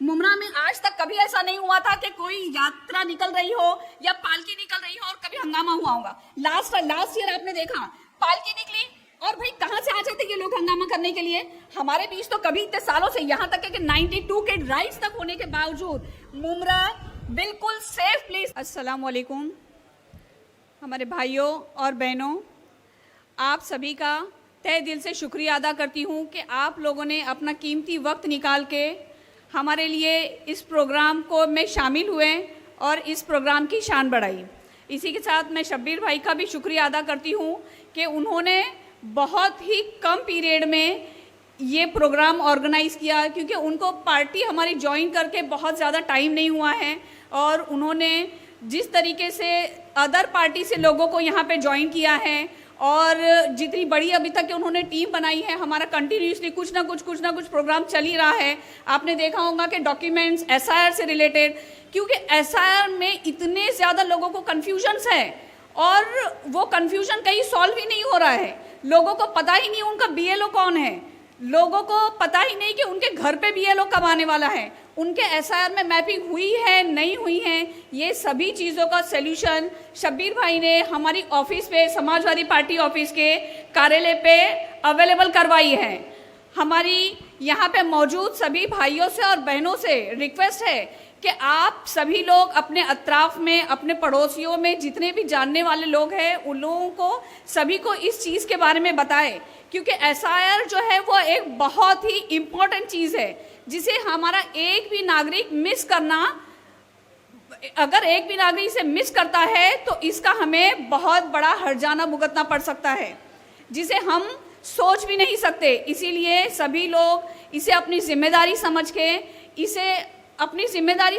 मुमरा में आज तक कभी ऐसा नहीं हुआ था कि कोई यात्रा निकल रही हो या पालकी निकल रही हो और कभी हंगामा हुआ होगा। लास्ट ईयर आपने देखा पालकी निकली और भाई कहां से आ जाते ये लोग हंगामा करने के लिए। हमारे बीच तो कभी इतने सालों से यहाँ तक है कि 92 के राइट्स तक होने के बावजूद मुमरा बिल्कुल सेफ प्लेस। अस्सलाम वालेकुम हमारे भाइयों और बहनों, आप सभी का तहे दिल से शुक्रिया अदा करती हूँ कि आप लोगों ने अपना कीमती वक्त निकाल के हमारे लिए इस प्रोग्राम को में शामिल हुए और इस प्रोग्राम की शान बढ़ाई। इसी के साथ मैं शब्बीर भाई का भी शुक्रिया अदा करती हूँ कि उन्होंने बहुत ही कम पीरियड में ये प्रोग्राम ऑर्गेनाइज़ किया, क्योंकि उनको पार्टी हमारी ज्वाइन करके बहुत ज़्यादा टाइम नहीं हुआ है और उन्होंने जिस तरीके से अदर पार्टी से लोगों को यहाँ पे ज्वाइन किया है और जितनी बड़ी अभी तक के उन्होंने टीम बनाई है, हमारा कंटिन्यूसली कुछ ना कुछ प्रोग्राम चल ही रहा है। आपने देखा होगा कि डॉक्यूमेंट्स एसआईआर से रिलेटेड, क्योंकि एसआईआर में इतने ज़्यादा लोगों को कन्फ्यूजन्स है और वो कन्फ्यूजन कहीं सॉल्व ही नहीं हो रहा है। लोगों को पता ही नहीं उनका बीएलओ कौन है, लोगों को पता ही नहीं कि उनके घर पे बीएलओ कब आने वाला है, उनके एसआईआर में मैपिंग हुई है नहीं हुई है। ये सभी चीज़ों का सलूशन शब्बीर भाई ने हमारी ऑफिस पे, समाजवादी पार्टी ऑफिस के कार्यालय पे अवेलेबल करवाई है। हमारी यहाँ पे मौजूद सभी भाइयों से और बहनों से रिक्वेस्ट है कि आप सभी लोग अपने अतराफ में, अपने पड़ोसियों में जितने भी जानने वाले लोग हैं उन लोगों को सभी को इस चीज़ के बारे में बताएं, क्योंकि एसआईआर जो है वो एक बहुत ही इम्पोर्टेंट चीज़ है जिसे हमारा एक भी नागरिक मिस करना, अगर एक भी नागरिक इसे मिस करता है तो इसका हमें बहुत बड़ा हर्जाना भुगतना पड़ सकता है जिसे हम सोच भी नहीं सकते। इसीलिए सभी लोग इसे अपनी जिम्मेदारी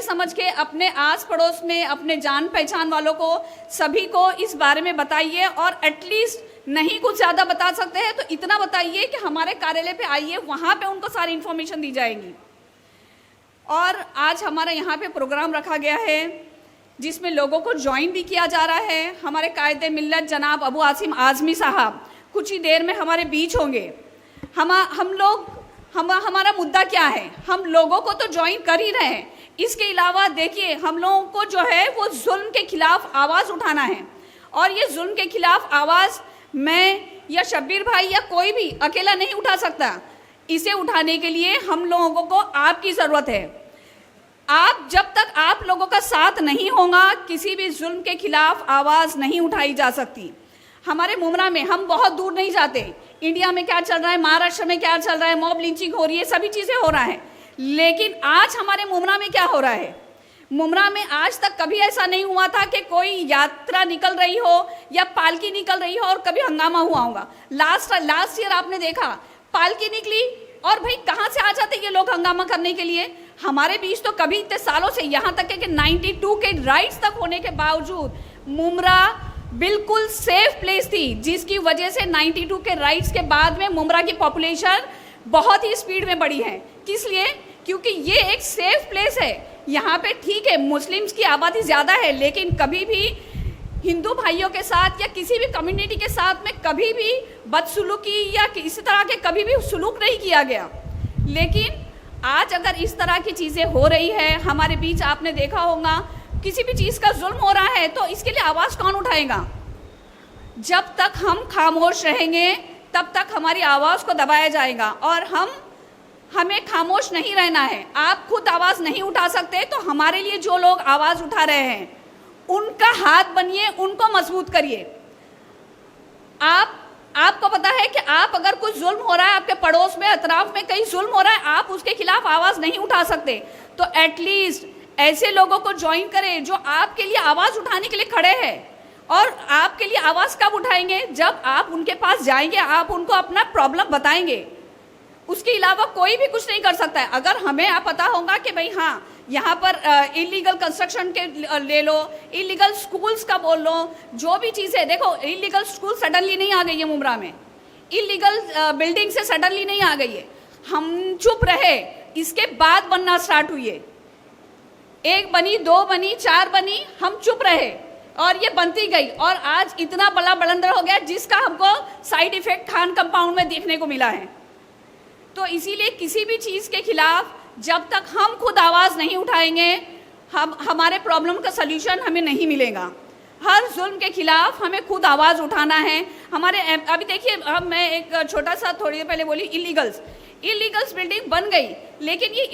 समझ के अपने आस पड़ोस में, अपने जान पहचान वालों को सभी को इस बारे में बताइए और एटलीस्ट नहीं कुछ ज़्यादा बता सकते हैं तो इतना बताइए कि हमारे कार्यालय पे आइए, वहाँ पे उनको सारी इन्फॉर्मेशन दी जाएगी। और आज हमारा यहाँ पे प्रोग्राम रखा गया है जिसमें लोगों को ज्वाइन भी किया जा रहा है। हमारे कायदे मिल्लत जनाब अबू आसिम आज़मी साहब कुछ ही देर में हमारे बीच होंगे। हमारा मुद्दा क्या है, हम लोगों को तो ज्वाइन कर ही रहे हैं, इसके अलावा देखिए हम लोगों को जो है वो जुल्म के खिलाफ आवाज़ उठाना है और ये जुल्म के खिलाफ आवाज़ मैं या शब्बीर भाई या कोई भी अकेला नहीं उठा सकता। इसे उठाने के लिए हम लोगों को आपकी ज़रूरत है। जब तक आप लोगों का साथ नहीं होगा किसी भी जुल्म के खिलाफ आवाज़ नहीं उठाई जा सकती। हमारे मुमरा में हम बहुत दूर नहीं जाते, इंडिया में क्या चल रहा है, महाराष्ट्र में क्या चल रहा है, मॉब लिंचिंग हो रही है, सभी चीज़ें हो रहा है, लेकिन आज हमारे मुमरा में क्या हो रहा है। मुमरा में आज तक कभी ऐसा नहीं हुआ था कि कोई यात्रा निकल रही हो या पालकी निकल रही हो और कभी हंगामा हुआ होगा। लास्ट ईयर आपने देखा पालकी निकली और भाई कहाँ से आ जाते ये लोग हंगामा करने के लिए। हमारे बीच तो कभी इतने सालों से यहाँ तक है कि 92 के राइट्स तक होने के बावजूद मुमरा बिल्कुल सेफ प्लेस थी, जिसकी वजह से 92 के राइट्स के बाद में मुमरा की पॉपुलेशन बहुत ही स्पीड में बढ़ी है। किस लिए? क्योंकि ये एक सेफ प्लेस है। यहाँ पे ठीक है मुस्लिम्स की आबादी ज़्यादा है, लेकिन कभी भी हिंदू भाइयों के साथ या किसी भी कम्युनिटी के साथ में कभी भी बदसलूकी या इसी तरह के कभी भी सलूक नहीं किया गया। लेकिन आज अगर इस तरह की चीज़ें हो रही है हमारे बीच, आपने देखा होगा किसी भी चीज़ का जुल्म हो रहा है तो इसके लिए आवाज़ कौन उठाएगा। जब तक हम खामोश रहेंगे तब तक हमारी आवाज़ को दबाया जाएगा और हमें खामोश नहीं रहना है। आप खुद आवाज़ नहीं उठा सकते तो हमारे लिए जो लोग आवाज़ उठा रहे हैं उनका हाथ बनिए, उनको मजबूत करिए। आपको पता है कि आप अगर कुछ जुल्म हो रहा है, आपके पड़ोस में, अतराफ में कहीं जुल्म हो रहा है, आप उसके खिलाफ आवाज़ नहीं उठा सकते तो एटलीस्ट ऐसे लोगों को ज्वाइन करें जो आपके लिए आवाज़ उठाने के लिए खड़े हैं। और आपके लिए आवाज़ कब उठाएंगे? जब आप उनके पास जाएंगे, आप उनको अपना प्रॉब्लम बताएंगे। उसके अलावा कोई भी कुछ नहीं कर सकता है। अगर हमें आप पता होगा कि भाई हाँ यहाँ पर इलीगल कंस्ट्रक्शन के ले लो, इलीगल स्कूल्स का बोल लो, जो भी चीज़ें, देखो इलीगल स्कूल सडनली नहीं आ गई है मुमरा में, इलीगल बिल्डिंग से सडनली नहीं आ गई है। हम चुप रहे, इसके बाद बनना स्टार्ट हुई है। 1 बनी, 2 बनी, 4 बनी, हम चुप रहे और ये बनती गई और आज इतना बड़ा बलंदर हो गया जिसका हमको साइड इफेक्ट खान कंपाउंड में देखने को मिला है। तो इसीलिए किसी भी चीज़ के खिलाफ जब तक हम खुद आवाज़ नहीं उठाएंगे हमारे प्रॉब्लम का सल्यूशन हमें नहीं मिलेगा। हर जुल्म के खिलाफ हमें खुद आवाज़ उठाना है। हमारे अभी देखिए, मैं एक छोटा सा थोड़ी देर पहले बोली इलीगल्स बिल्डिंग बन गई, लेकिन ये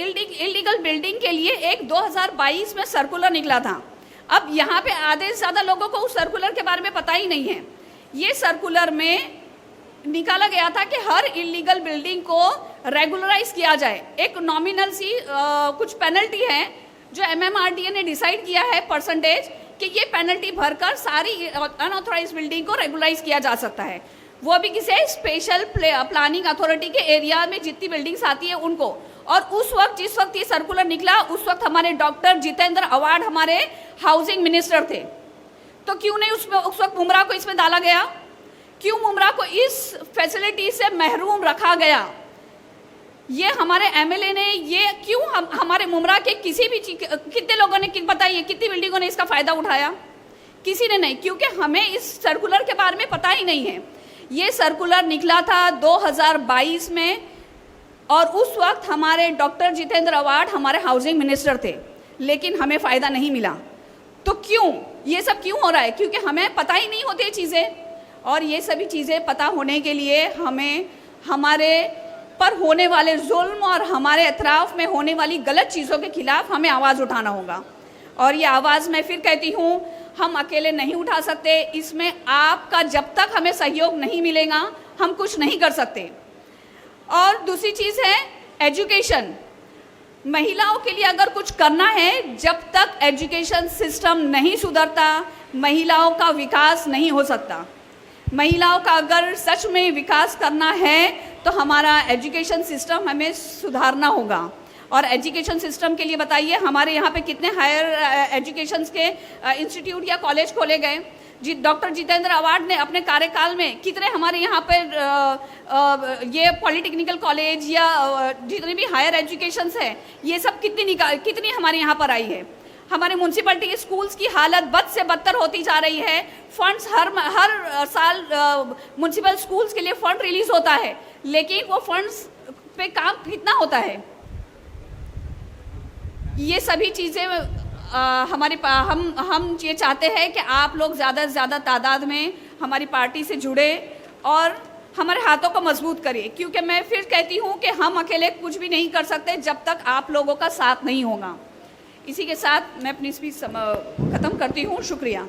इलीगल बिल्डिंग के लिए एक 2022 में सर्कुलर निकला था। अब यहाँ पे आधे से ज़्यादा लोगों को उस सर्कुलर के बारे में पता ही नहीं है। ये सर्कुलर में निकाला गया था कि हर इलीगल बिल्डिंग को रेगुलराइज किया जाए। एक नॉमिनल सी कुछ पेनल्टी है जो MMRDA ने डिसाइड किया है परसेंटेज, कि ये पेनल्टी भरकर सारी अनऑथराइज बिल्डिंग को रेगुलराइज किया जा सकता है। वो भी किसी स्पेशल प्लानिंग अथॉरिटी के एरिया में जितनी बिल्डिंग्स आती है उनको। और उस वक्त जिस वक्त ये सर्कुलर निकला, उस वक्त हमारे डॉक्टर जितेंद्र अवार्ड हमारे हाउसिंग मिनिस्टर थे। तो क्यों नहीं उस वक्त मुमरा को इसमें डाला गया? क्यों मुमरा को इस फैसिलिटी से महरूम रखा गया? ये हमारे MLA ने ये क्यों हमारे मुमरा के किसी भी कितने लोगों ने बताइए कितनी बिल्डिंगों ने इसका फ़ायदा उठाया? किसी ने नहीं, क्योंकि हमें इस सर्कुलर के बारे में पता ही नहीं है। ये सर्कुलर निकला था 2022 में और उस वक्त हमारे डॉक्टर जितेंद्र अवार्ड हमारे हाउसिंग मिनिस्टर थे, लेकिन हमें फ़ायदा नहीं मिला। तो क्यों ये सब क्यों हो रहा है? क्योंकि हमें पता ही नहीं होती चीज़ें, और ये सभी चीज़ें पता होने के लिए हमें हमारे पर होने वाले जुल्म और हमारे अतराफ़ में होने वाली गलत चीज़ों के खिलाफ हमें आवाज़ उठाना होगा। और ये आवाज़ मैं फिर कहती हूँ, हम अकेले नहीं उठा सकते। इसमें आपका जब तक हमें सहयोग नहीं मिलेगा हम कुछ नहीं कर सकते। और दूसरी चीज़ है एजुकेशन। महिलाओं के लिए अगर कुछ करना है, जब तक एजुकेशन सिस्टम नहीं सुधरता महिलाओं का विकास नहीं हो सकता। महिलाओं का अगर सच में विकास करना है तो हमारा एजुकेशन सिस्टम हमें सुधारना होगा। और एजुकेशन सिस्टम के लिए बताइए, हमारे यहाँ पे कितने हायर एजुकेशन के इंस्टीट्यूट या कॉलेज खोले गए? डॉक्टर जितेंद्र अवार्ड ने अपने कार्यकाल में कितने हमारे यहाँ पर ये पॉलिटेक्निकल कॉलेज या जितने भी हायर एजुकेशंस है, ये सब कितनी हमारे यहाँ पर आई है? हमारे म्यूनसिपैलिटी के स्कूल्स की हालत बद से बदतर होती जा रही है। फंड्स हर साल म्यूनसिपल स्कूल्स के लिए फंड रिलीज होता है, लेकिन वो फंड्स पे काम कितना होता है? ये सभी चीज़ें हम ये चाहते हैं कि आप लोग ज़्यादा से ज़्यादा तादाद में हमारी पार्टी से जुड़े और हमारे हाथों को मजबूत करिए, क्योंकि मैं फिर कहती हूँ कि हम अकेले कुछ भी नहीं कर सकते जब तक आप लोगों का साथ नहीं होगा। इसी के साथ मैं अपनी स्पीच ख़त्म करती हूँ। शुक्रिया।